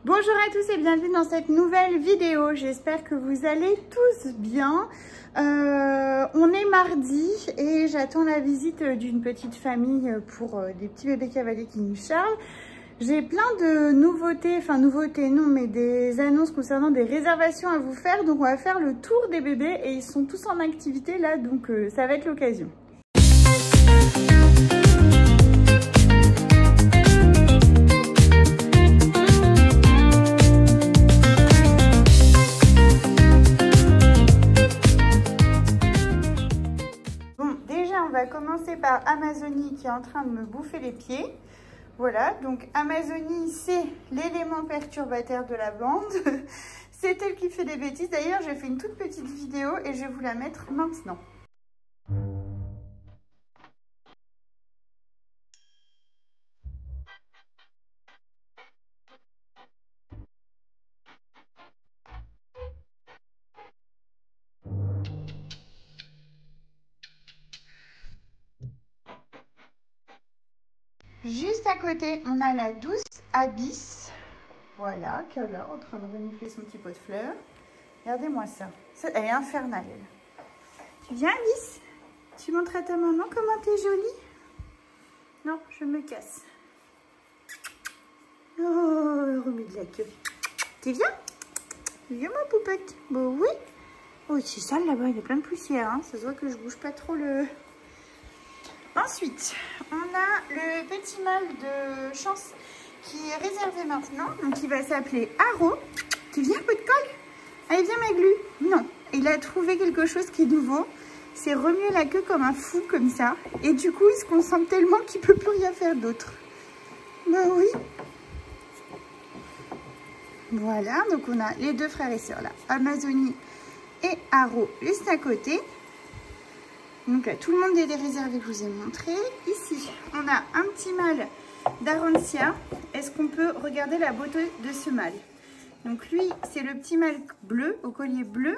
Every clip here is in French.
Bonjour à tous et bienvenue dans cette nouvelle vidéo. J'espère que vous allez tous bien. On est mardi et j'attends la visite d'une petite famille pour des petits bébés cavaliers qui nous chargent. J'ai plein de nouveautés, enfin nouveautés non, mais des annonces concernant des réservations à vous faire. Donc on va faire le tour des bébés et ils sont tous en activité là, donc ça va être l'occasion. On va commencer par Amazonie qui est en train de me bouffer les pieds. Voilà, donc Amazonie, c'est l'élément perturbateur de la bande. C'est elle qui fait des bêtises. D'ailleurs, j'ai fait une toute petite vidéo et je vais vous la mettre maintenant. Juste à côté, on a la douce Abyss. Voilà, qui est là, en train de renifler son petit pot de fleurs. Regardez-moi ça. Elle est infernale, elle. Tu viens, Abyss? Tu montres à ta maman comment t'es jolie? Non, je me casse. Oh, remets de la queue. Tu viens? Viens, ma poupette. Bon, oui. Oh, c'est sale là-bas, il y a plein de poussière. Hein. Ça se voit que je bouge pas trop le... Ensuite, on a le petit mâle de chance qui est réservé maintenant. Donc, il va s'appeler Haro. Tu viens, pot de colle? Allez, viens, Maglu. Non, il a trouvé quelque chose qui est nouveau. C'est remuer la queue comme un fou, comme ça. Et du coup, il se concentre tellement qu'il ne peut plus rien faire d'autre. Bah oui. Voilà, donc on a les deux frères et sœurs là. Amazonie et Haro juste à côté. Donc là, tout le monde est réservé, je vous ai montré. Ici, on a un petit mâle d'Arancia. Est-ce qu'on peut regarder la beauté de ce mâle? Donc lui, c'est le petit mâle bleu, au collier bleu.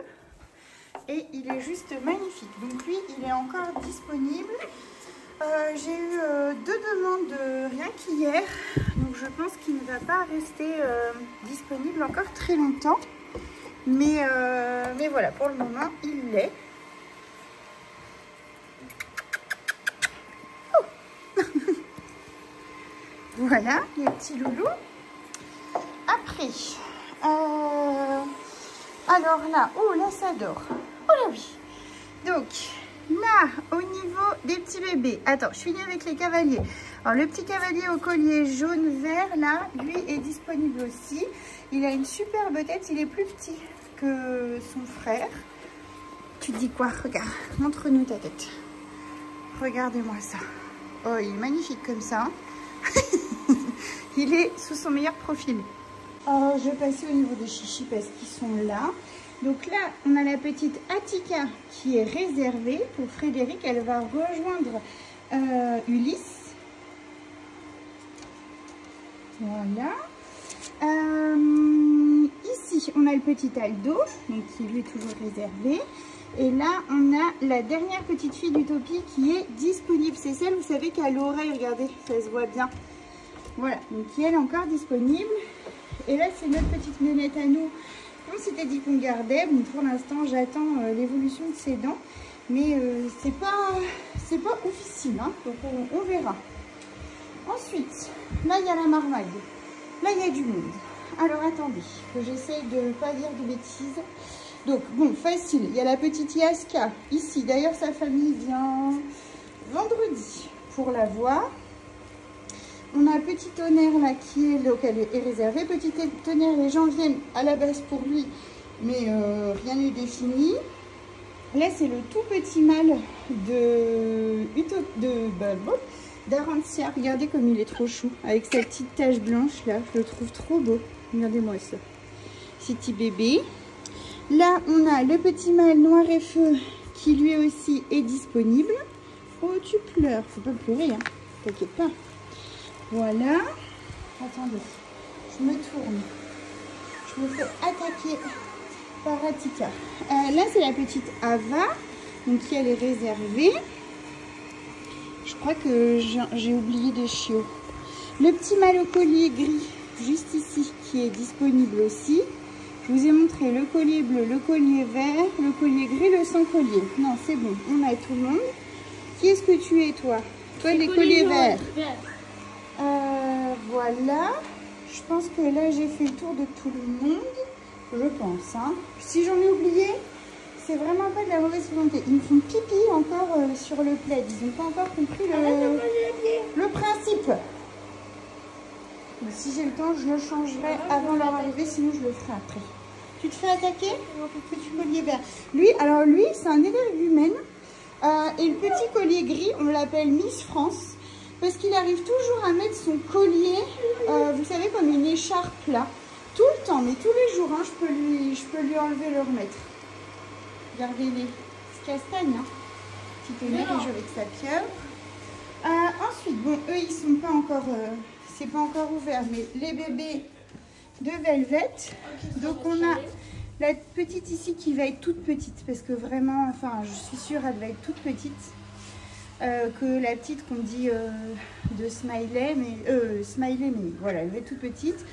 Et il est juste magnifique. Donc lui, il est encore disponible. J'ai eu deux demandes rien qu'hier. Donc je pense qu'il ne va pas rester disponible encore très longtemps. Mais voilà, pour le moment, il l'est. Voilà, les petits loulous. Après, alors là, oh là ça dort. Oh là oui. Donc là, au niveau des petits bébés, attends, je finis avec les cavaliers. Alors le petit cavalier au collier jaune-vert, là, lui est disponible aussi. Il a une superbe tête, il est plus petit que son frère. Tu te dis quoi? Regarde, montre-nous ta tête. Regardez-moi ça. Oh, il est magnifique comme ça. Il est sous son meilleur profil. Je vais passer au niveau des chichis parce qu'ils sont là. Donc là, on a la petite Attica qui est réservée pour Frédéric. Elle va rejoindre Ulysse. Voilà. Ici, on a le petit Aldo, donc qui lui est toujours réservé. Et là, on a la dernière petite fille d'Utopie qui est disponible. C'est celle, vous savez, qui a l'oreille, regardez, ça se voit bien. Voilà, donc qui est encore disponible. Et là, c'est notre petite nénette à nous. On s'était dit qu'on gardait. Bon, pour l'instant, j'attends l'évolution de ses dents. Mais c'est pas officiel, hein, donc on verra. Ensuite, là, il y a la marmaille. Là, il y a du monde. Alors, attendez, que j'essaye de ne pas dire de bêtises. Donc, bon, facile. Il y a la petite Yaska ici. D'ailleurs, sa famille vient vendredi pour la voir. On a petit tonnerre là qui est, donc elle est réservée. Petit tonnerre, les gens viennent à la base pour lui, mais rien n'est défini. Là, c'est le tout petit mâle d'Arancia. Regardez comme il est trop chou. Avec sa petite tache blanche là, je le trouve trop beau. Regardez-moi ça. Petit bébé. Là, on a le petit mâle noir et feu qui lui aussi est disponible. Oh, tu pleures. Faut pas pleurer, hein. T'inquiète pas. Voilà. Attendez, je me tourne. Je me fais attaquer par Attica. Là, c'est la petite Ava. Donc, qui elle est réservée. Je crois que j'ai oublié des chiots. Le petit mâle au collier gris juste ici qui est disponible aussi. Je vous ai montré le collier bleu, le collier vert, le collier gris, le sans collier. Non, c'est bon, on a tout le monde. Qui est-ce que tu es, toi? Toi, les colliers verts. Voilà. Je pense que là, j'ai fait le tour de tout le monde. Je pense. Hein. Si j'en ai oublié, c'est vraiment pas de la mauvaise volonté. Ils me font pipi encore sur le plaid. Ils n'ont pas encore compris le principe. Mais si j'ai le temps, je le changerai avant leur arrivée, sinon je le ferai après. Tu te fais attaquer? Petit collier vert. Lui, alors lui, c'est un énergumène. Et le petit collier gris, on l'appelle Miss France. Parce qu'il arrive toujours à mettre son collier, vous savez, comme une écharpe là. Tout le temps, mais tous les jours, hein, je peux lui enlever et le remettre. Regardez-les. C'est castagne, hein. Petit tonnerre, il joue avec sa pieuvre. Ensuite, bon, eux, ils sont pas encore... c'est pas encore ouvert, mais les bébés de Velvet. Donc on a la petite ici qui va être toute petite, parce que vraiment, enfin, je suis sûre, elle va être toute petite. Que la petite qu'on dit de Smiley, mais voilà, elle va être toute petite.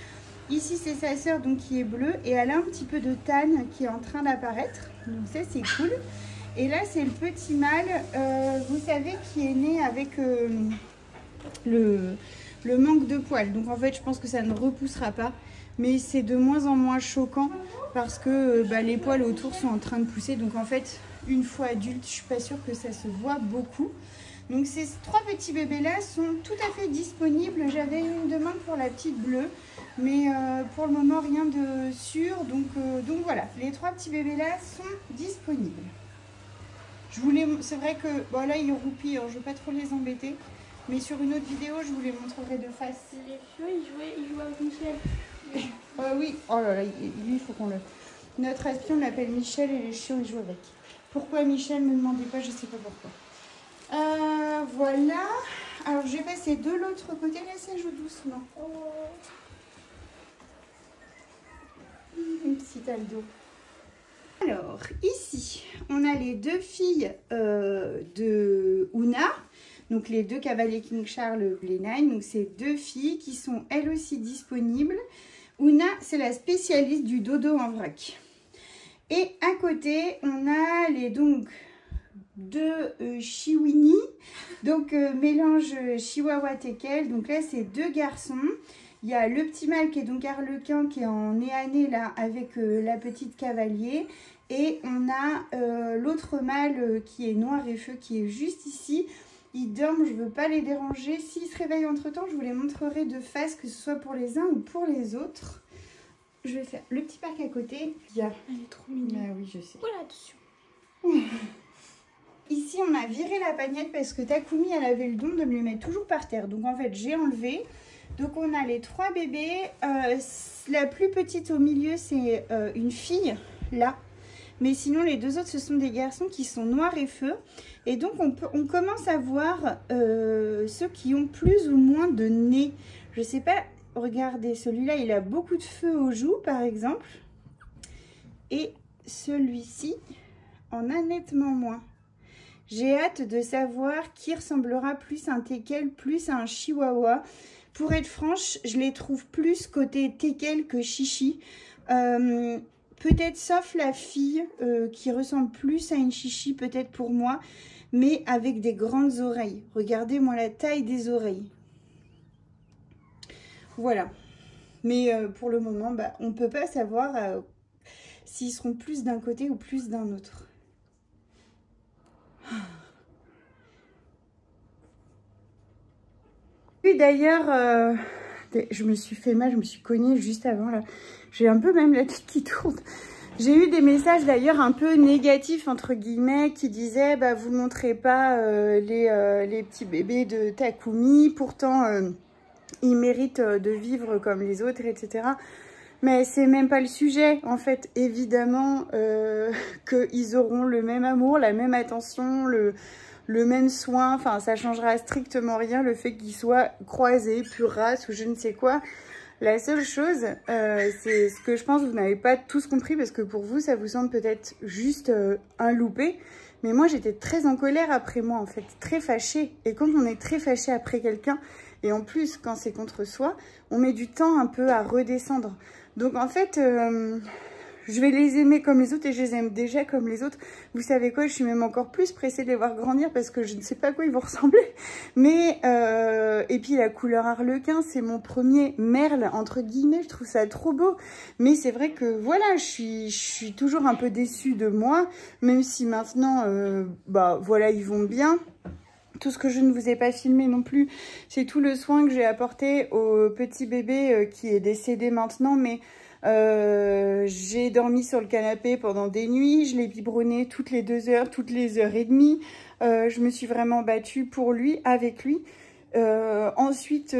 Ici, c'est sa sœur, donc qui est bleue, et elle a un petit peu de tan qui est en train d'apparaître. Donc ça, c'est cool. Et là, c'est le petit mâle, vous savez, qui est né avec le manque de poils. Donc en fait, je pense que ça ne repoussera pas, mais c'est de moins en moins choquant parce que les poils autour sont en train de pousser. Donc en fait, une fois adulte, je suis pas sûre que ça se voit beaucoup. Donc ces trois petits bébés là sont tout à fait disponibles. J'avais une demande pour la petite bleue, mais pour le moment rien de sûr. Donc voilà, les trois petits bébés là sont disponibles. C'est vrai que bon là ils roupillent, alors je veux pas trop les embêter. Mais sur une autre vidéo, je vous les montrerai de face. Les chiots, ils jouent avec Michel. Oui, oh là là, lui, il faut qu'on le... Notre espion l'appelle Michel et les chiots, ils jouent avec. Pourquoi Michel, ne me demandez pas, je sais pas pourquoi. Voilà. Alors, je vais passer de l'autre côté. Là, ça joue doucement. Une petite Aldo. Alors, ici, on a les deux filles de Ouna. Donc les deux cavaliers King Charles Blenheim, donc c'est deux filles qui sont elles aussi disponibles. Ouna, c'est la spécialiste du dodo en vrac. Et à côté, on a les deux Chihuini, donc mélange Chihuahua Teckel. Donc là, c'est deux garçons. Il y a le petit mâle qui est donc Arlequin, qui est en nez à nez là avec la petite cavalier. Et on a l'autre mâle qui est noir et feu, qui est juste ici. Ils dorment, je ne veux pas les déranger. S'ils se réveillent entre temps, je vous les montrerai de face, que ce soit pour les uns ou pour les autres. Je vais faire le petit parc à côté. Elle est trop mignonne. Ah oui, je sais. Voilà, dessus. Ici, on a viré la pagnette parce que Takumi, elle avait le don de me les mettre toujours par terre. Donc en fait, j'ai enlevé. Donc on a les trois bébés. La plus petite au milieu, c'est une fille, là. Mais sinon, les deux autres, ce sont des garçons qui sont noirs et feu. Et donc, on commence à voir ceux qui ont plus ou moins de nez. Je sais pas, regardez, celui-là, il a beaucoup de feu aux joues, par exemple. Et celui-ci en a nettement moins. J'ai hâte de savoir qui ressemblera plus à un teckel, plus à un chihuahua. Pour être franche, je les trouve plus côté teckel que chichi. Peut-être sauf la fille qui ressemble plus à une chichi, peut-être pour moi, mais avec des grandes oreilles. Regardez-moi la taille des oreilles. Voilà. Mais pour le moment, on ne peut pas savoir s'ils seront plus d'un côté ou plus d'un autre. Et d'ailleurs, je me suis fait mal, je me suis cognée juste avant là. J'ai un peu même la tête qui tourne. J'ai eu des messages d'ailleurs un peu négatifs entre guillemets qui disaient vous ne montrez pas les petits bébés de Takumi, pourtant ils méritent de vivre comme les autres, etc. Mais c'est même pas le sujet en fait. Évidemment qu'ils auront le même amour, la même attention, le même soin, enfin ça changera strictement rien le fait qu'ils soient croisés, pure race ou je ne sais quoi. La seule chose, c'est ce que je pense que vous n'avez pas tous compris parce que pour vous, ça vous semble peut-être juste un loupé. Mais moi, j'étais très en colère après moi, en fait, très fâchée. Et quand on est très fâché après quelqu'un, Et en plus, quand c'est contre soi, on met du temps un peu à redescendre. Donc en fait, je vais les aimer comme les autres et je les aime déjà comme les autres. Vous savez quoi, je suis même encore plus pressée de les voir grandir parce que je ne sais pas à quoi ils vont ressembler. Mais, et puis la couleur harlequin, c'est mon premier merle, entre guillemets, je trouve ça trop beau. Mais c'est vrai que voilà, je suis toujours un peu déçue de moi, même si maintenant, bah voilà, ils vont bien. Tout ce que je ne vous ai pas filmé non plus, c'est tout le soin que j'ai apporté au petit bébé qui est décédé maintenant, mais j'ai dormi sur le canapé pendant des nuits, je l'ai biberonné toutes les 2 heures, toutes les heures et demie. Je me suis vraiment battue pour lui, avec lui. Ensuite,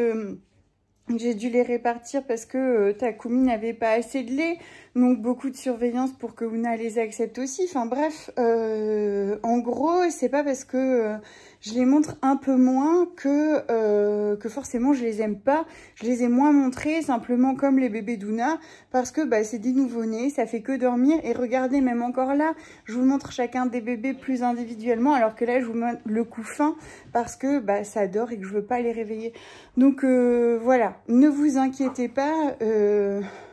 j'ai dû les répartir parce que Takumi n'avait pas assez de lait. Donc beaucoup de surveillance pour que Ouna les accepte aussi. Enfin bref, en gros, c'est pas parce que je les montre un peu moins que forcément je les aime pas. Je les ai moins montrés, simplement comme les bébés d'Ouna, parce que bah, c'est des nouveau-nés, ça fait que dormir. Et regardez, même encore là, je vous montre chacun des bébés plus individuellement, alors que là, je vous montre le couffin, parce que bah, ça dort et que je veux pas les réveiller. Donc voilà, ne vous inquiétez pas.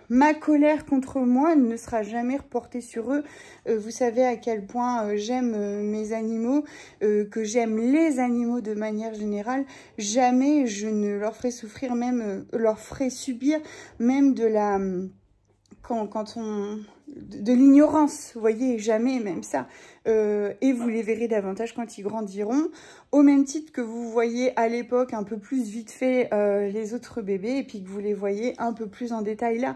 Ma colère contre moi ne sera jamais reportée sur eux. Vous savez à quel point j'aime mes animaux, que j'aime les animaux de manière générale. Jamais je ne leur ferai souffrir, même leur ferai subir même de la... de l'ignorance, vous voyez, jamais même ça. Et vous les verrez davantage quand ils grandiront, au même titre que vous voyez à l'époque un peu plus vite fait les autres bébés, et puis que vous les voyez un peu plus en détail là.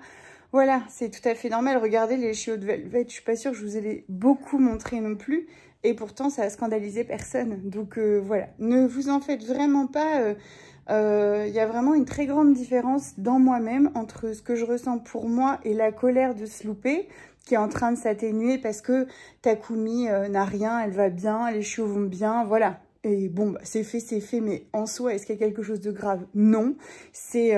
Voilà, c'est tout à fait normal. Regardez les chiots de Velvet, je suis pas sûre que je vous ai beaucoup montré non plus, et pourtant ça a scandalisé personne. Donc voilà, ne vous en faites vraiment pas. Y a vraiment une très grande différence dans moi-même entre ce que je ressens pour moi et la colère de se louper, qui est en train de s'atténuer parce que Takumi n'a rien, elle va bien, les chiots vont bien, voilà. Et bon, bah, c'est fait, mais en soi, est-ce qu'il y a quelque chose de grave? Non. C'est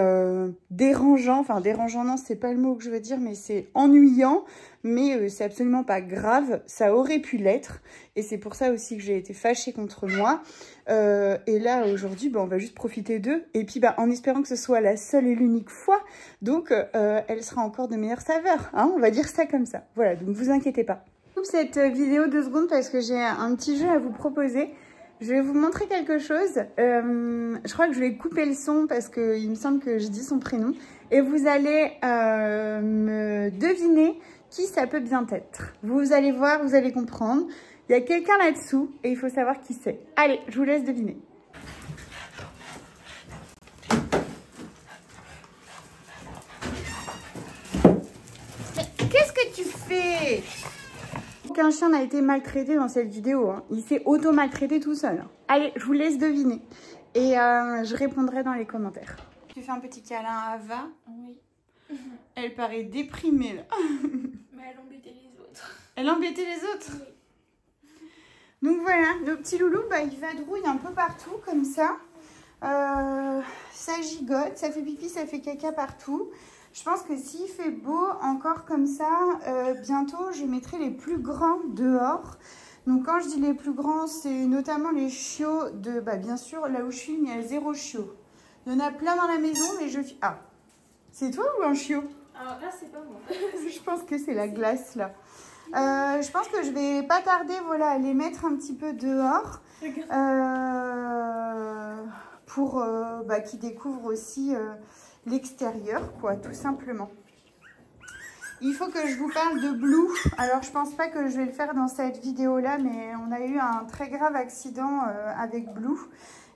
dérangeant, enfin dérangeant, non, c'est pas le mot que je veux dire, mais c'est ennuyant, mais c'est absolument pas grave, ça aurait pu l'être, et c'est pour ça aussi que j'ai été fâchée contre moi. Et là, aujourd'hui, bah, on va juste profiter d'eux, et puis bah, en espérant que ce soit la seule et l'unique fois, donc elle sera encore de meilleure saveur, hein, on va dire ça comme ça. Voilà, donc vous inquiétez pas. Je coupe cette vidéo 2 secondes parce que j'ai un petit jeu à vous proposer. Je vais vous montrer quelque chose. Je crois que je vais couper le son parce qu'il me semble que je dis son prénom. Et vous allez me deviner qui ça peut bien être. Vous allez voir, vous allez comprendre. Il y a quelqu'un là-dessous et il faut savoir qui c'est. Allez, je vous laisse deviner. Mais qu'est-ce que tu fais ? Aucun chien n'a été maltraité dans cette vidéo, hein. Il s'est auto-maltraité tout seul. Hein. Allez, je vous laisse deviner. Et je répondrai dans les commentaires. Tu fais un petit câlin à Ava? Oui. Elle paraît déprimée là. Mais elle embêtait les autres. Elle embêtait les autres? Oui. Donc voilà, le petit loulou, bah, il vadrouille un peu partout comme ça. Ça gigote, ça fait pipi, ça fait caca partout. Je pense que s'il fait beau encore comme ça, bientôt je mettrai les plus grands dehors. Donc quand je dis les plus grands, c'est notamment les chiots de... Bah bien sûr, là où je suis, il y a 0 chiot. Il y en a plein dans la maison, mais je... Ah, c'est toi ou un chiot? Alors là, c'est pas moi. Je pense que c'est la glace là. Je pense que je vais pas tarder, voilà, à les mettre un petit peu dehors. Pour bah, qu'ils découvrent aussi... l'extérieur, quoi, tout simplement. Il faut que je vous parle de Blue. Alors, je pense pas que je vais le faire dans cette vidéo-là, mais on a eu un très grave accident avec Blue.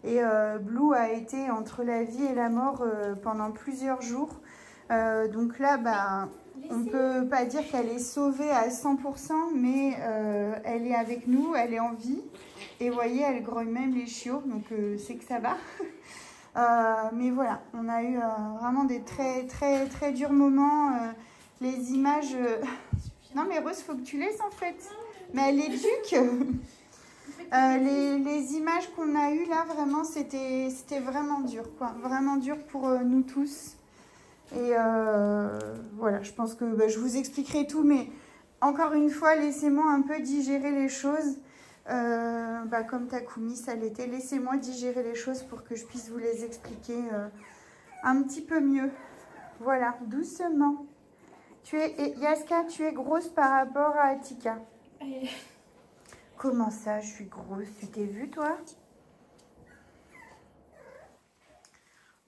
Et Blue a été entre la vie et la mort pendant plusieurs jours. Donc là, bah, on peut pas dire qu'elle est sauvée à 100%, mais elle est avec nous, elle est en vie. Et vous voyez, elle grogne même les chiots, donc c'est que ça va. Mais voilà, on a eu vraiment des très durs moments. Les images... Non mais Rose, faut que tu laisses en fait. Mais elle éduque. Les images qu'on a eues là, vraiment, c'était vraiment dur, quoi. Vraiment dur pour nous tous. Et voilà, je pense que bah, je vous expliquerai tout. Mais encore une fois, laissez-moi un peu digérer les choses. Comme Takumi, ça l'était. Laissez-moi digérer les choses pour que je puisse vous les expliquer un petit peu mieux. Voilà, doucement. Yaska, tu es grosse par rapport à Atika. Comment ça, je suis grosse? Tu t'es vue, toi?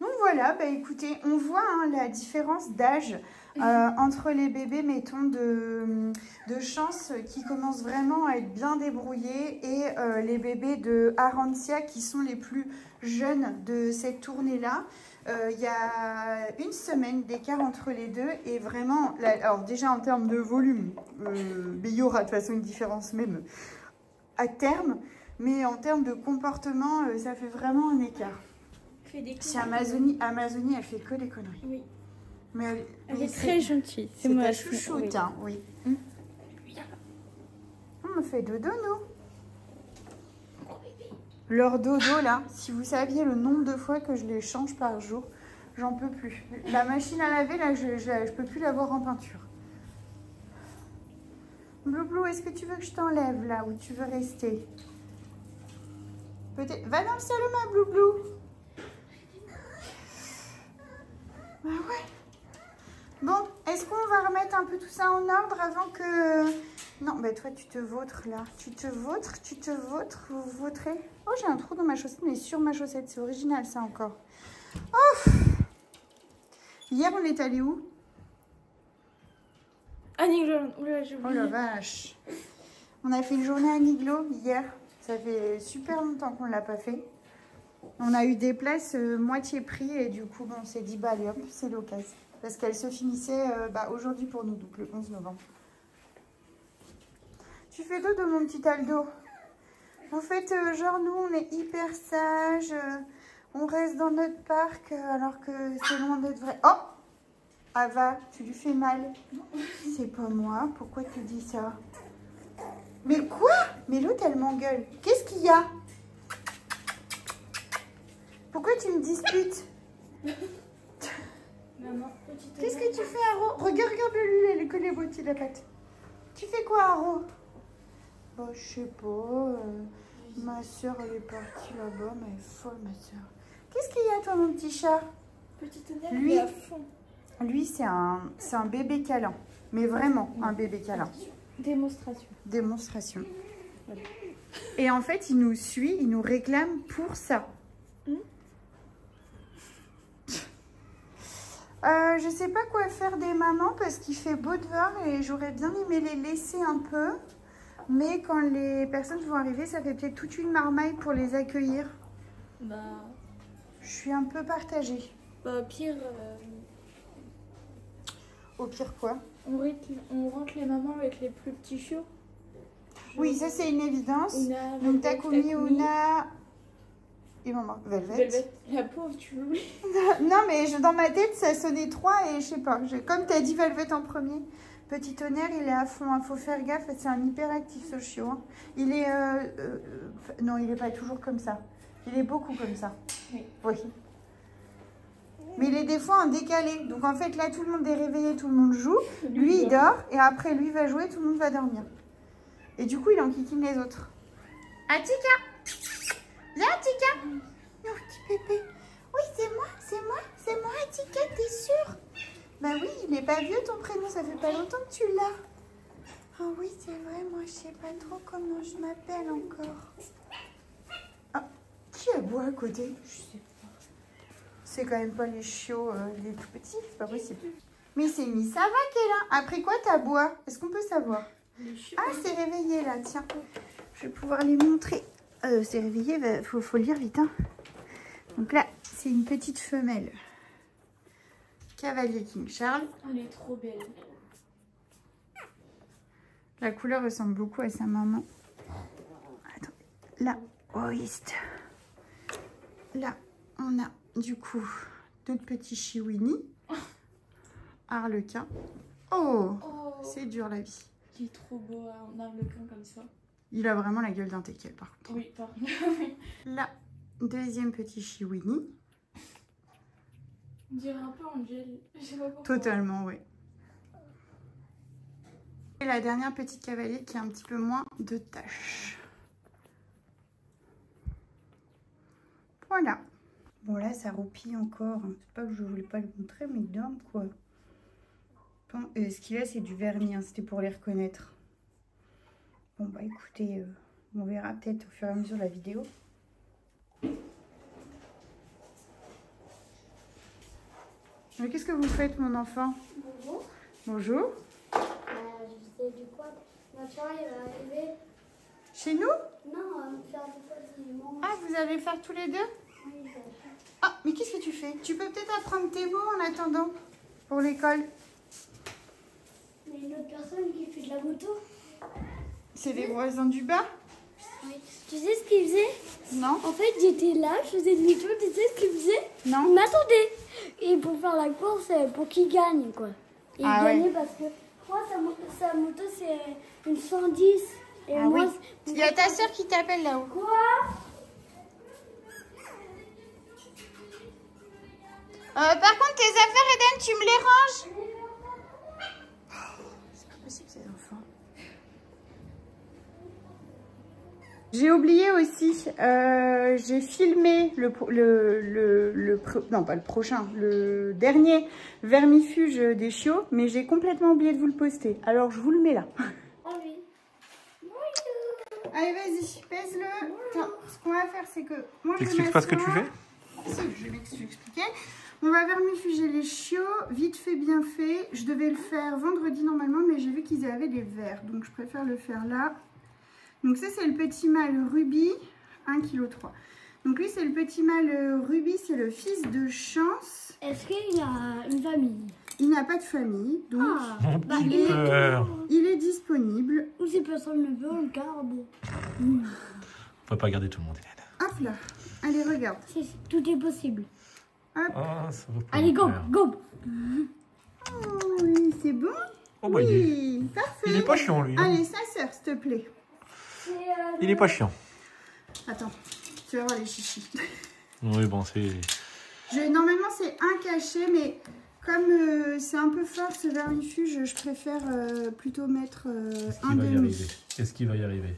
Donc voilà, écoutez, on voit la différence d'âge entre les bébés, mettons, de chance qui commencent vraiment à être bien débrouillés et les bébés de Arancia qui sont les plus jeunes de cette tournée-là. Il y a 1 semaine d'écart entre les deux et vraiment, alors déjà en termes de volume, il y aura de toute façon une différence même à terme, mais en termes de comportement, ça fait vraiment un écart. Si Amazonie, elle fait que des conneries. Oui. Mais elle est très gentille. C'est ma chouchoute, hein, oui. On me fait dodo, nous. Leur dodo, là, si vous saviez le nombre de fois que je les change par jour, j'en peux plus. La machine à laver, là, je peux plus l'avoir en peinture. Bloublou, est-ce que tu veux que je t'enlève, là, ou tu veux rester? Peut-être. Va dans le salon, ma Bloublou. Ah ouais. Bon, est-ce qu'on va remettre un peu tout ça en ordre avant que... Non, toi, tu te vautres, là. Tu te vautres, vous vautrez. Oh, j'ai un trou dans ma chaussette, mais sur ma chaussette. C'est original, ça, encore. Oh. Hier, on est allé où? À Niglo. J'ai oublié. Oh la vache. On a fait une journée à Niglo hier. Ça fait super longtemps qu'on ne l'a pas fait. On a eu des places moitié prix et du coup, on s'est dit, allez hop, c'est l'occasion. Parce qu'elle se finissait aujourd'hui pour nous, donc le 11 novembre. Tu fais dodo, mon petit Aldo. En fait, genre, nous, on est hyper sages. On reste dans notre parc alors que c'est loin d'être vrai. Oh! Ava, tu lui fais mal. C'est pas moi. Pourquoi tu dis ça? Mais quoi? Mais l'autre, elle m'engueule. Qu'est-ce qu'il y a? Pourquoi tu me disputes? Maman, qu'est-ce que tu fais, Aro? Regarde-le, lui, elle connaît beauté la patte. Tu fais quoi, Aro? Je sais pas. Ma soeur, elle est partie là-bas, mais elle est folle, ma soeur. Qu'est-ce qu'il y a, toi, mon petit chat? Petit tonnerre, lui, il est à fond. Lui, c'est un bébé câlin. Mais vraiment, un bébé câlin. Démonstration. Voilà. Et en fait, il nous suit, il nous réclame pour ça. Je sais pas quoi faire des mamans parce qu'il fait beau dehors et j'aurais bien aimé les laisser un peu. Mais quand les personnes vont arriver, ça fait peut-être toute une marmaille pour les accueillir. Je suis un peu partagée. Au pire... Au pire quoi? On rentre les mamans avec les plus petits chiots. Oui, ça c'est une évidence. Una, donc Takumi, Una... Et maman, Velvet. La pauvre, tu l'oublies. Non, mais dans ma tête, ça sonnait 3 et je sais pas. Comme tu as dit Velvet en premier. Petit tonnerre, il est à fond. Il faut faire gaffe. C'est un hyperactif, ce chiot. Hein. Il est... Non, il n'est pas toujours comme ça. Il est beaucoup comme ça. Oui. Mais il est des fois en décalé. Donc en fait, là, tout le monde est réveillé, tout le monde joue. Lui, il dort. Et après, lui va jouer, tout le monde va dormir. Et du coup, il enquiquine les autres. Atika! Viens, Atika! Non, petit bébé. Oui, c'est moi, Atika, t'es sûre? Bah oui, il n'est pas vieux ton prénom, ça fait pas longtemps que tu l'as. Ah oui, c'est vrai, moi je sais pas trop comment je m'appelle encore. Ah, qui aboie à côté? Je sais pas. C'est quand même pas les chiots, les tout petits, c'est pas possible. Mais c'est Miss Ava qui est là. Après quoi t'aboies? Est-ce qu'on peut savoir? Ah, c'est réveillé là, tiens. Je vais pouvoir les montrer. C'est réveillé, faut lire vite. Hein. Donc là, c'est une petite femelle. Cavalier King Charles. Elle est trop belle. La couleur ressemble beaucoup à sa maman. Attends, là, Oist. Là, on a du coup d'autres petits chihuini. Arlequin. Oh, c'est dur la vie. Il est trop beau, un arlequin comme ça. Il a vraiment la gueule d'un teckel par contre. Oui, par contre. Là, deuxième petit chihuini. On dirait un peu Angel. Je sais pas pourquoi. Totalement, oui. Et la dernière petite cavalier qui a un petit peu moins de taches. Voilà. Bon là ça roupille encore. C'est pas que je voulais pas le montrer mais il dorment quoi. Bon, ce qu'il a c'est du vernis, hein. C'était pour les reconnaître. Bon bah écoutez, on verra peut-être au fur et à mesure de la vidéo. Mais qu'est-ce que vous faites mon enfant? Bonjour. Bonjour. Je faisais du quad. Ma soeur elle est arrivée. Chez nous? Non, à me faire du quad dimanche. Ah vous allez le faire tous les deux? Oui, je vais le faire. Ah mais qu'est-ce que tu fais? Tu peux peut-être apprendre tes mots en attendant pour l'école. Il y a une autre personne qui fait de la moto. C'est les voisins du bas? Oui. Tu sais ce qu'il faisait? Non. En fait, j'étais là, je faisais demi-tour, tu sais ce qu'il faisait? Non. Il m'attendait. Et pour faire la course, pour qu'il gagne, quoi. Et Ah il ouais. gagnait parce que moi, sa moto, c'est une 110. Et Ah moi, oui. Il y a ta soeur qui t'appelle là-haut. Quoi? Par contre, tes affaires, Eden, tu me les ranges? C'est pas possible, ces enfants. J'ai oublié aussi, j'ai filmé non pas le prochain, le dernier vermifuge des chiots, mais j'ai complètement oublié de vous le poster. Alors je vous le mets là. Ah oui. Allez, vas-y, pèse-le. Attends, ce qu'on va faire, c'est que moi je T'expliques pas ce que tu fais? Si, je vais l'expliquer. On va vermifuger les chiots, vite fait, bien fait. Je devais le faire vendredi normalement, mais j'ai vu qu'ils avaient des vers, donc je préfère le faire là. Donc ça, c'est le petit mâle Ruby, 1,3 kg. Donc lui, c'est le petit mâle Ruby, c'est le fils de Chance. Est-ce qu'il a une famille? Il n'a pas de famille, donc Ah, il est disponible. ou c'est personne ne veut, on le garde. On peut pas garder tout le monde, Hélène. Hop là, allez, regarde. Tout est possible. Hop. Ah, ça va pas Allez, go, faire. go. Oh oui, c'est bon. Oh, bah, Oui, parfait. il est pas chiant, lui. Hein. Allez, sa sœur, s'il te plaît. Il est pas chiant. Attends, tu vas voir les chichis. Oui, bon, c'est... Normalement, c'est un cachet, mais comme c'est un peu fort ce vermifuge, je préfère plutôt mettre un demi. Est-ce qu'il va y arriver?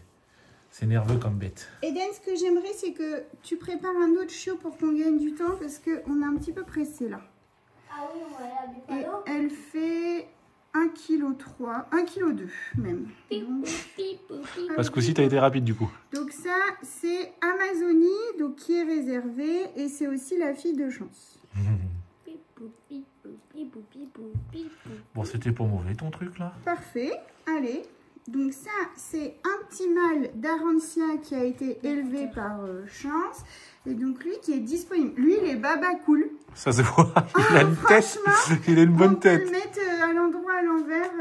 C'est nerveux comme bête. Eden, ce que j'aimerais, c'est que tu prépares un autre chiot pour qu'on gagne du temps, parce qu'on est un petit peu pressé là. Ah oui, on va aller à Et Buffalo. elle fait 1,3 kg, 1,2 kg même. Donc, Parce qu'aussi, t'as été rapide, du coup. donc ça, c'est Amazonie, donc qui est réservée, et c'est aussi la fille de Chance. Bon, c'était pour mauvais, ton truc, là. Parfait, allez. Donc ça, c'est un petit mâle d'Arancia qui a été élevé par Chance. Et donc lui qui est disponible. Lui, il est baba cool. Ça se voit. Il a une tête. Franchement, Il a une bonne on peut tête. le mettre à l'endroit, à l'envers,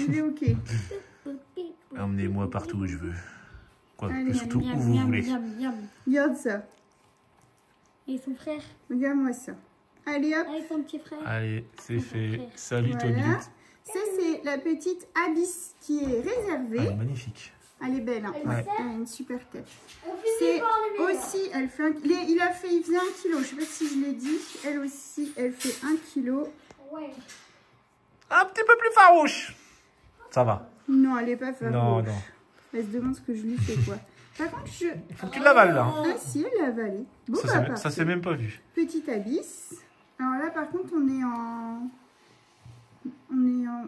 il est ok. Emmenez-moi partout où je veux. Quoi, Allez, surtout où vous voulez. Regarde ça. Et son frère, Regarde-moi ça. Allez hop. avec son petit frère. Allez, c'est fait. Salut, Voilà. Tony. Ça, c'est la petite Abyss qui est réservée. Elle est magnifique. Elle est belle, hein. Ouais. Elle a une super tête. On C'est finit par les meilleurs. aussi, elle fait il faisait 1 kg, je sais pas si je l'ai dit. Elle aussi, elle fait 1 kg. Ouais. Un petit peu plus farouche. Ça va. Non, elle est pas farouche. Non, non. Elle se demande ce que je lui fais, quoi. Par contre, Il faut que tu l'avales, là. Ah si, elle l'a avalé. Bon, Ça parfait. s'est même pas vu. Petite Abyss. Alors là, par contre, on est en...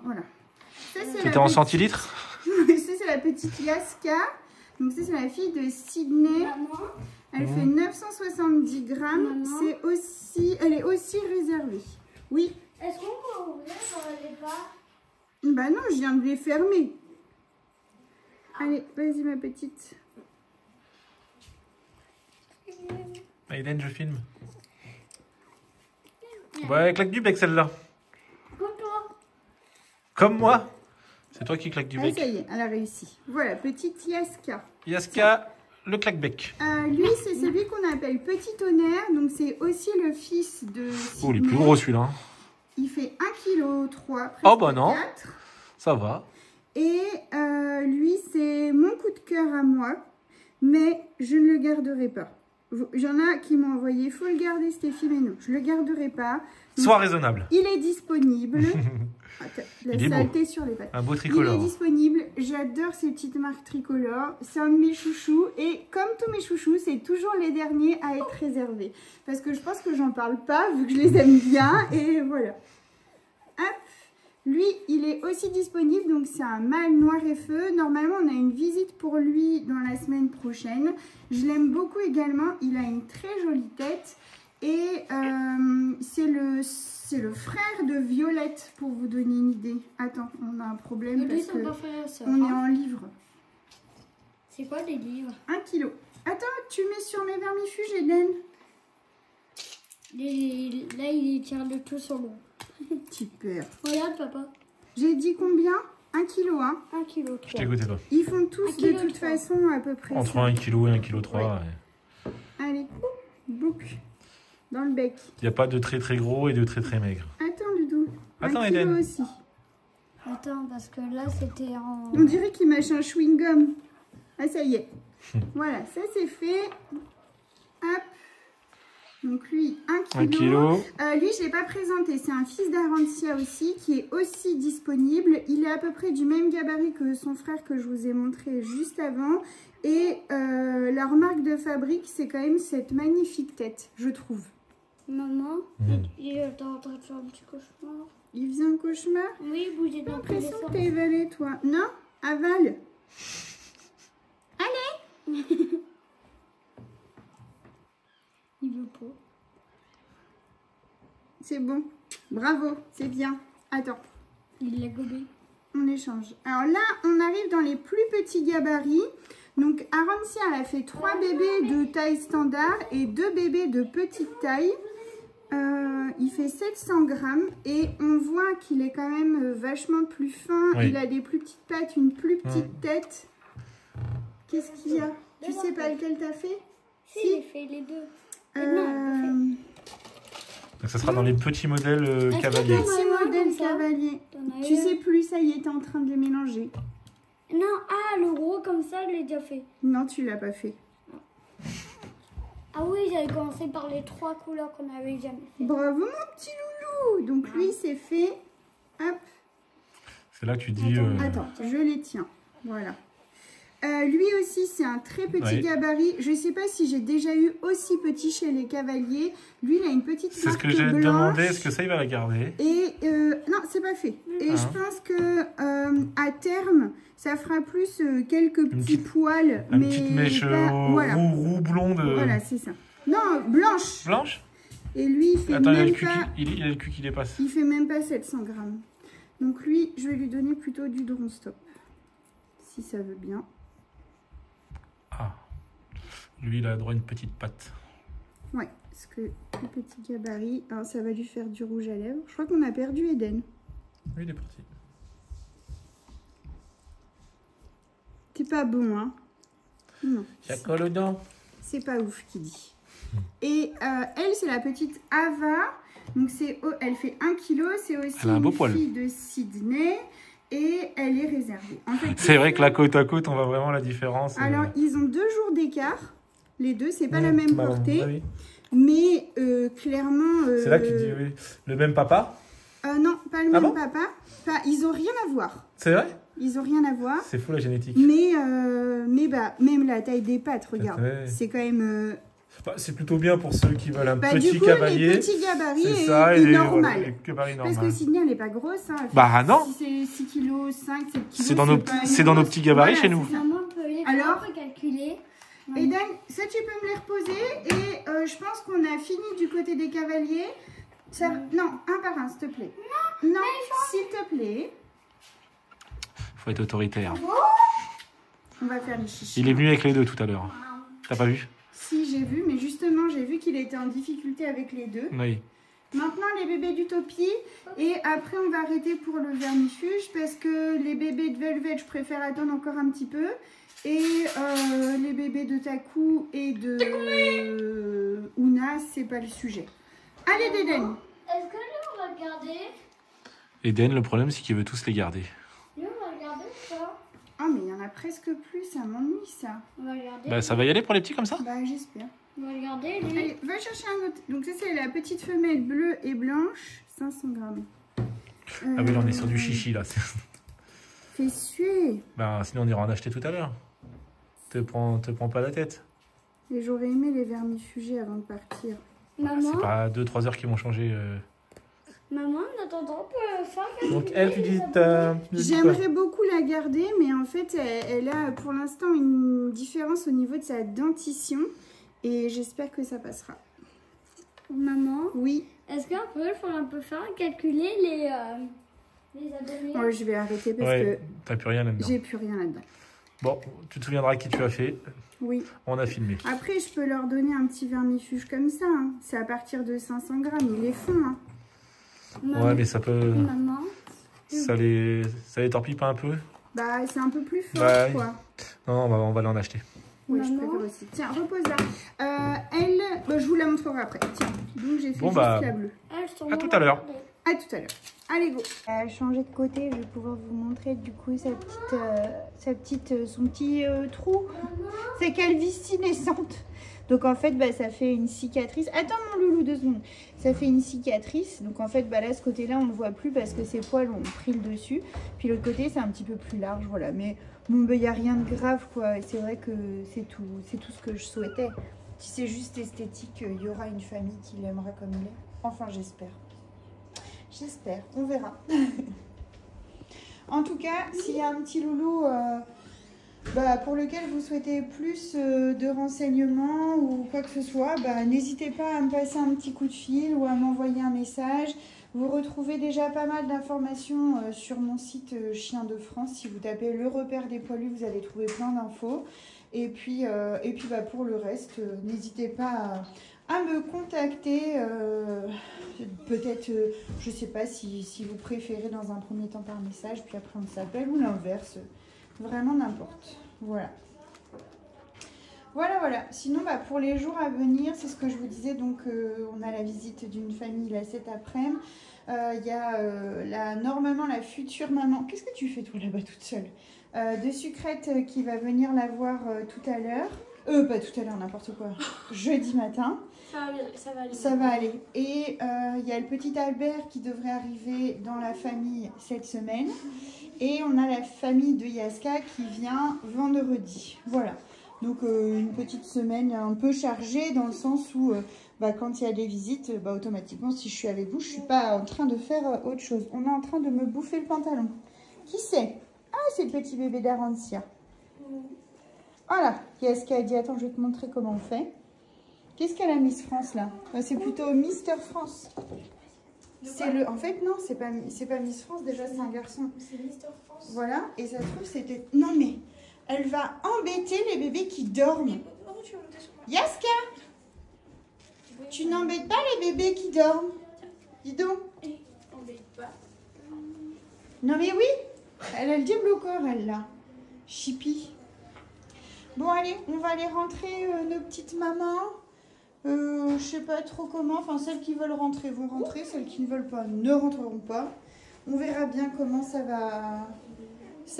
Voilà. Ça, c'est C'était en centilitres? Ça, c'est la petite Yaska. Donc ça, c'est la fille de Sydney. Maman, Elle fait 970 grammes. Maman. Elle est aussi réservée. Oui. est-ce qu'on peut ouvrir les pas? Bah non, je viens de les fermer. Allez, vas-y ma petite. Aiden, je filme. Ouais, claque du bec, celle-là. Comme toi. Comme moi. C'est toi qui claque du Ah, bec. ça y est, elle a réussi. Voilà, petite Yaska. Yaska, le claque-bec. Lui, c'est celui qu'on appelle Petit Tonnerre. Donc, c'est aussi le fils de Oh, il est Sydney. plus gros, celui-là. Il fait 1,3 kg. Oh, bah non. 4. Ça va. Et lui, c'est mon coup de cœur à moi. Mais je ne le garderai pas. Il y en a qui m'ont envoyé, il faut le garder Stéphie, mais non, je ne le garderai pas. Donc, Sois raisonnable. il est disponible. Attends, la Il est beau. saleté sur les pattes. Un beau Il est tricolore. disponible. j'adore ces petites marques tricolores. C'est un de mes chouchous. Et comme tous mes chouchous, c'est toujours les derniers à être réservés. Parce que je pense que j'en parle pas, vu que je les aime bien. Et voilà. Hop. Lui, il est aussi disponible. Donc, c'est un mâle noir et feu. Normalement, on a une visite pour lui dans la semaine prochaine. Je l'aime beaucoup également. Il a une très jolie tête. Et c'est le frère de Violette, pour vous donner une idée. Attends, on a un problème parce que on est en livre. C'est quoi les livres? 1 kilo. Attends, tu mets sur mes vermifuges, Eden. Là, il tire le tout sur l'eau. Super. Regarde, papa. J'ai dit combien? 1 kilo, hein? 1 kilo. Je t'écoutais pas. Ils font tous de toute façon à peu près. Entre ça. 1 kg et 1 kg 3. Ouais. Allez, bouc. Dans le bec. Il n'y a pas de très très gros et de très très maigre. Attends, Ludou. Attends, 1 kilo Eden. aussi. Attends, parce que là, c'était en... On dirait qu'il mâche un chewing-gum. Ah, ça y est. Voilà, ça c'est fait. Hop. Donc lui, 1 kilo. 1 kilo. Lui, je ne l'ai pas présenté. C'est un fils d'Arantia aussi, qui est aussi disponible. Il est à peu près du même gabarit que son frère que je vous ai montré juste avant. Et leur marque de fabrique, c'est quand même cette magnifique tête, je trouve. Maman, il est en train de faire un petit cauchemar. Il faisait un cauchemar? Oui, bouger J'ai dans tous les l'impression sens. que t'as évalé, toi. Non? Avale. Allez. Il veut pas. C'est bon. Bravo, c'est bien. Attends, Il l'a gobé. on échange. Alors là, on arrive dans les plus petits gabarits. Donc, Arantia, elle a fait 3 bébés de taille standard et 2 bébés de petite taille. Il fait 700 grammes et on voit qu'il est quand même vachement plus fin. Oui. Il a des plus petites pattes, une plus petite tête. Qu'est-ce qu'il y a? Tu sais pas lequel t'as fait? Si, j'ai fait les deux. Donc ça sera dans les petits modèles cavaliers. Petit modèle comme ça. cavalier. T'en as Tu eu sais plus, ça y est, t'es en train de les mélanger. Non, le gros comme ça, je l'ai déjà fait. Non, tu l'as pas fait. Ah oui, j'avais commencé par les 3 couleurs qu'on avait jamais fait. Bravo, mon petit loulou. Donc lui, c'est fait. Hop. C'est là que tu dis... Attends, je les tiens. Voilà. Lui aussi, c'est un très petit Oui. gabarit. Je ne sais pas si j'ai déjà eu aussi petit chez les cavaliers. Lui, il a une petite C'est ce marque que j'ai blanche. demandé. Est-ce que ça, il va la garder? Et non, c'est pas fait. Et je pense que à terme, ça fera plus quelques petits poils. Une mais petite mèche pas- voilà. roux blonde. Voilà, c'est ça. Non, blanche. Blanche? Et lui, il fait Attends, il a même le cul pas... il a le cul qui dépasse. Il fait même pas 700 grammes. Donc lui, je vais lui donner plutôt du Dron Stop. Si ça veut bien. Ah. Lui, il a droit à une petite patte. Ouais, parce que le petit gabarit, alors ça va lui faire du rouge à lèvres. Je crois qu'on a perdu Eden. Oui, il est parti. T'es pas bon, hein? Non. Il y a quoi dedans? C'est pas ouf qui dit. Et elle, c'est la petite Ava. Donc elle fait 1 kg. C'est aussi Elle a un beau une poil. fille de Sydney. Et elle est réservée. En fait, C'est vrai que là, côte à côte, on voit vraiment la différence. alors, ils ont 2 jours d'écart. Les deux, c'est pas la même Bah, portée. bah oui. Mais clairement... C'est là que tu dis oui. Le même papa? non, pas le Ah même bon papa. Enfin, ils ont rien à voir. C'est vrai? Ils ont rien à voir. C'est fou la génétique. Mais bah, même la taille des pattes, regarde. Ouais. C'est quand même... Bah, c'est plutôt bien pour ceux qui veulent un Bah, petit du coup, cavalier. les petits gabarits C'est est, ça, est et normal. les gabarits Parce que normaux. Sydney, elle n'est pas grosse. Hein. Elle fait Bah, non. Si c'est 6 kg, 5, 7 kg. C'est dans nos petits gabarits chez nous. c'est ça. Maman peut les Alors faire calculer. Eden, ça tu peux me les reposer. Et je pense qu'on a fini du côté des cavaliers. Ça... Non, un par un, s'il te plaît. Non, s'il te plaît. Faut être autoritaire. On va faire les chichis. Il est venu avec les deux tout à l'heure. T'as pas vu? Si, j'ai vu, mais justement, j'ai vu qu'il était en difficulté avec les deux. Oui. Maintenant, les bébés d'Utopie. Et après, on va arrêter pour le vermifuge parce que les bébés de Velvet, je préfère attendre encore un petit peu. Et les bébés de Taku et de Ouna, c'est pas le sujet. Allez, Deden. Est-ce que lui, on va le garder? Eden, le problème, c'est qu'il veut tous les garder. Lui, on va le garder ou pas? Ah, mais il y en a presque plus, ça m'ennuie, ça. On va le garder. Bah, ça va y aller pour les petits comme ça? Bah, j'espère. On va le garder, lui. Allez, va chercher un autre. Donc, ça, c'est la petite femelle bleue et blanche, 500 grammes. Ah oui, là, on est sur du chichi, là. fais suer. Ben, sinon on ira en acheter tout à l'heure. Te prends pas la tête. Et j'aurais aimé les vermifugés avant de partir. Maman, C'est pas 2-3 heures qui vont changer. maman, en attendant, on peut faire quelque Donc chose. elle, tu dis quoi? J'aimerais beaucoup la garder, mais en fait, elle a pour l'instant une différence au niveau de sa dentition. Et j'espère que ça passera. Maman, Oui. est-ce qu'on peut faire calculer les abonnés? Oh, je vais arrêter parce Ouais, t'as plus rien que là-dedans. j'ai plus rien là-dedans. Bon, tu te souviendras qui tu as fait. Oui. On a filmé. Après, je peux leur donner un petit vermifuge comme ça. Hein. C'est à partir de 500 grammes. Ils les font. Hein. Maman, Ouais, mais ça peut... maman, Ça les torpille pas un peu? Bah, c'est un peu plus fort, Bah, oui. quoi. Non, on va l'en acheter. Oui, je Maman. préfère aussi. Tiens, repose là. Elle, bah, je vous la montrerai après. Tiens, donc j'ai fait Bon, juste bah, la bleue. à tout à l'heure. À tout à l'heure. Allez, go. Elle a changé de côté. Je vais pouvoir vous montrer du coup son petit trou. C'est calvitie naissante. Donc en fait, bah, ça fait une cicatrice. Attends mon loulou, 2 secondes. Ça fait une cicatrice. Donc en fait, bah, là, ce côté-là, on ne le voit plus parce que ses poils ont pris le dessus. Puis l'autre côté, c'est un petit peu plus large. Voilà. Mais bon, bah, il n'y a rien de grave, quoi. Et c'est vrai que c'est tout ce que je souhaitais. Si c'est juste esthétique, il y aura une famille qui l'aimera comme il est. Enfin, j'espère. J'espère. On verra. En tout cas, s'il y a un petit loulou... pour lequel vous souhaitez plus de renseignements ou quoi que ce soit, n'hésitez pas à me passer un petit coup de fil ou à m'envoyer un message. Vous retrouvez déjà pas mal d'informations sur mon site Chien de France. Si vous tapez le repère des poilus, vous allez trouver plein d'infos. Et puis pour le reste, n'hésitez pas à me contacter. Peut-être, je ne sais pas si vous préférez dans un premier temps par message, puis après on s'appelle ou l'inverse. Vraiment n'importe. Voilà. Voilà. Sinon, pour les jours à venir, c'est ce que je vous disais. Donc, on a la visite d'une famille là cet après-midi. Il y a normalement la future maman. Qu'est-ce que tu fais toi là-bas toute seule? De Sucrète qui va venir la voir tout à l'heure. Pas tout à l'heure, n'importe quoi. Jeudi matin. Ça va aller. Ça va aller. Et il y a le petit Albert qui devrait arriver dans la famille cette semaine. Et on a la famille de Yaska qui vient vendredi. Voilà. Donc une petite semaine un peu chargée dans le sens où quand il y a des visites, automatiquement si je suis avec vous, je ne suis pas en train de faire autre chose. On est en train de me bouffer le pantalon. Qui c'est? Ah, c'est le petit bébé d'Arancia. Voilà. Yaska a dit, attends, je vais te montrer comment on fait. Qu'est-ce qu'elle a Miss France là? C'est plutôt Mister France. En fait, non, c'est pas Miss France, déjà c'est un garçon. C'est Mister France. Voilà, et ça se trouve, c'était... Non mais, elle va embêter les bébés qui dorment. Maman, tu vas monter sur moi. Yaska, tu n'embêtes pas les bébés qui dorment. Dis donc. Embête pas. Non mais oui, elle a le diable au corps, elle là. Chippy. Bon allez, on va aller rentrer nos petites mamans. Je sais pas trop comment, enfin celles qui veulent rentrer vont rentrer, celles qui ne veulent pas ne rentreront pas. On verra bien comment ça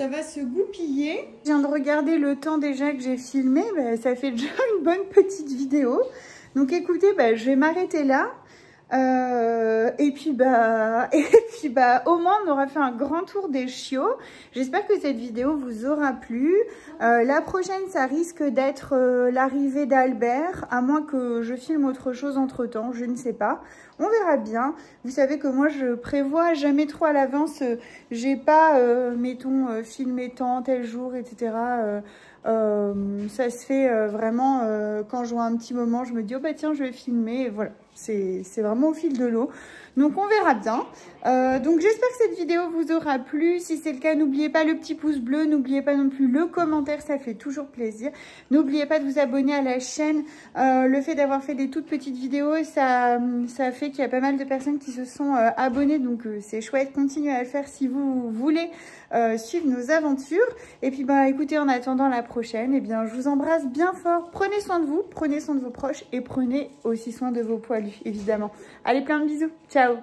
va se goupiller. Je viens de regarder le temps déjà que j'ai filmé, ça fait déjà une bonne petite vidéo. Donc écoutez, je vais m'arrêter là. Et puis au moins on aura fait un grand tour des chiots. J'espère que cette vidéo vous aura plu. La prochaine ça risque d'être l'arrivée d'Albert, à moins que je filme autre chose entre temps, je ne sais pas, on verra bien. Vous savez que moi je prévois jamais trop à l'avance, j'ai pas mettons filmé tant tel jour etc. Ça se fait vraiment quand je vois un petit moment, je me dis oh tiens je vais filmer, et voilà, c'est vraiment au fil de l'eau. Donc on verra bien. Donc j'espère que cette vidéo vous aura plu. Si c'est le cas, n'oubliez pas le petit pouce bleu, n'oubliez pas non plus le commentaire, ça fait toujours plaisir. N'oubliez pas de vous abonner à la chaîne. Le fait d'avoir fait des toutes petites vidéos, ça fait qu'il y a pas mal de personnes qui se sont abonnées. Donc c'est chouette, continuez à le faire si vous voulez suivre nos aventures. Et puis écoutez, en attendant la prochaine, je vous embrasse bien fort. Prenez soin de vous, prenez soin de vos proches et prenez aussi soin de vos poilus, évidemment. Allez, plein de bisous. Ciao.